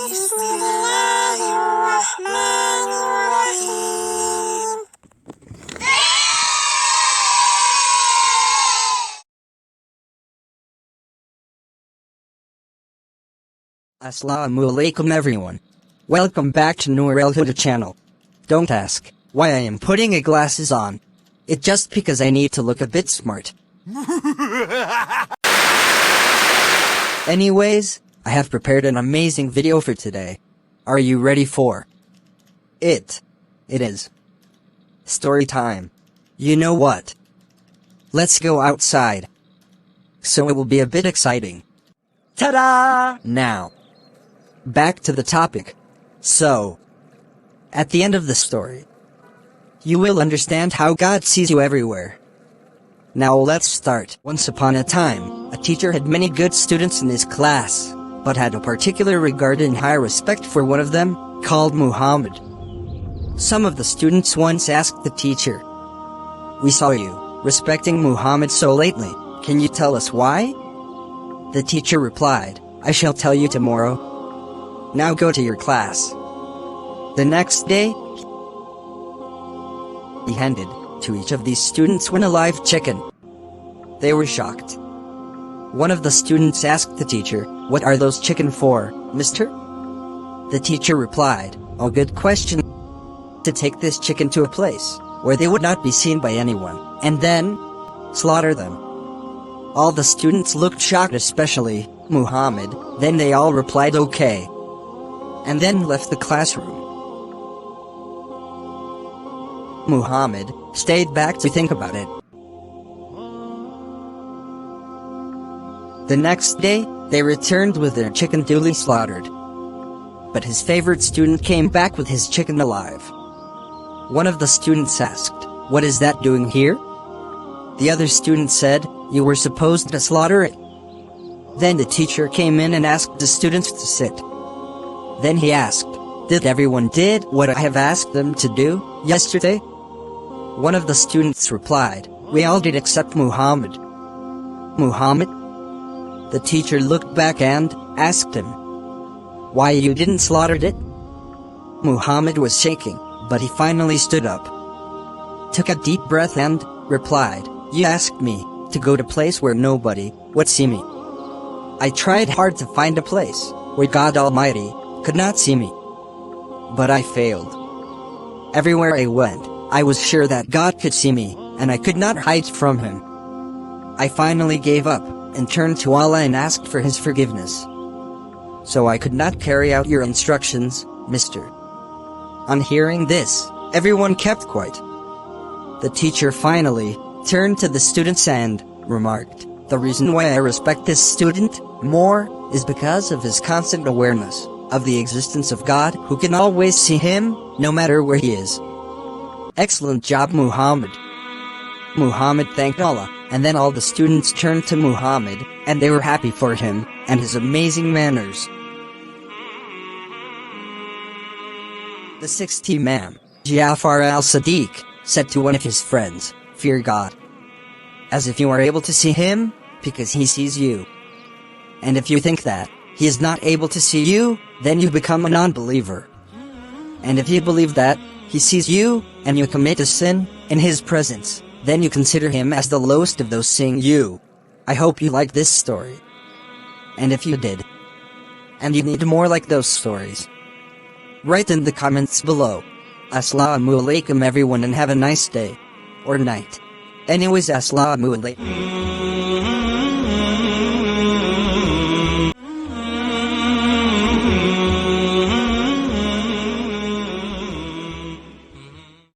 Bismillahirrahmanirrahim. Assalaamu Alaykum everyone. Welcome back to Noor ElHooda Channel. Don't ask why I am putting a glasses on. It's just because I need to look a bit smart. Anyways, I have prepared an amazing video for today. Are you ready for it? It is story time. You know what? Let's go outside. So it will be a bit exciting. Ta-da! Now, back to the topic. So, at the end of the story, you will understand how God sees you everywhere. Now let's start. Once upon a time, a teacher had many good students in his class, but had a particular regard and high respect for one of them, called Muhammad. Some of the students once asked the teacher, "We saw you respecting Muhammad so lately, can you tell us why?" The teacher replied, "I shall tell you tomorrow. Now go to your class." The next day, he handed to each of these students one alive chicken. They were shocked. One of the students asked the teacher, "What are those chicken for, mister?" The teacher replied, "Oh, good question. To take this chicken to a place where they would not be seen by anyone, and then slaughter them." All the students looked shocked, especially Muhammad. Then they all replied okay, and then left the classroom. Muhammad stayed back to think about it. The next day, they returned with their chicken duly slaughtered. But his favorite student came back with his chicken alive. One of the students asked, "What is that doing here?" The other student said, "You were supposed to slaughter it." Then the teacher came in and asked the students to sit. Then he asked, "Did everyone did what I have asked them to do yesterday?" One of the students replied, "We all did except Muhammad." "Muhammad?" The teacher looked back and asked him, "Why you didn't slaughter it?" Muhammad was shaking, but he finally stood up, took a deep breath and replied, "You asked me to go to a place where nobody would see me. I tried hard to find a place where God Almighty could not see me. But I failed. Everywhere I went, I was sure that God could see me, and I could not hide from Him. I finally gave up and turned to Allah and asked for His forgiveness. So I could not carry out your instructions, mister." On hearing this, everyone kept quiet. The teacher finally turned to the students and remarked, "The reason why I respect this student more is because of his constant awareness of the existence of God, who can always see him, no matter where he is." Excellent job, Muhammad. Muhammad thanked Allah, and then all the students turned to Muhammad, and they were happy for him and his amazing manners. The 6th Imam, Ja'far al-Sadiq, said to one of his friends, "Fear God, as if you are able to see Him, because He sees you. And if you think that He is not able to see you, then you become a non-believer. And if you believe that He sees you, and you commit a sin in His presence, then you consider Him as the lowest of those seeing you." I hope you like this story. And if you did, and you need more like those stories, write in the comments below. Assalaamu Alaykum everyone, and have a nice day. Or night. Anyways, Assalaamu Alaykum.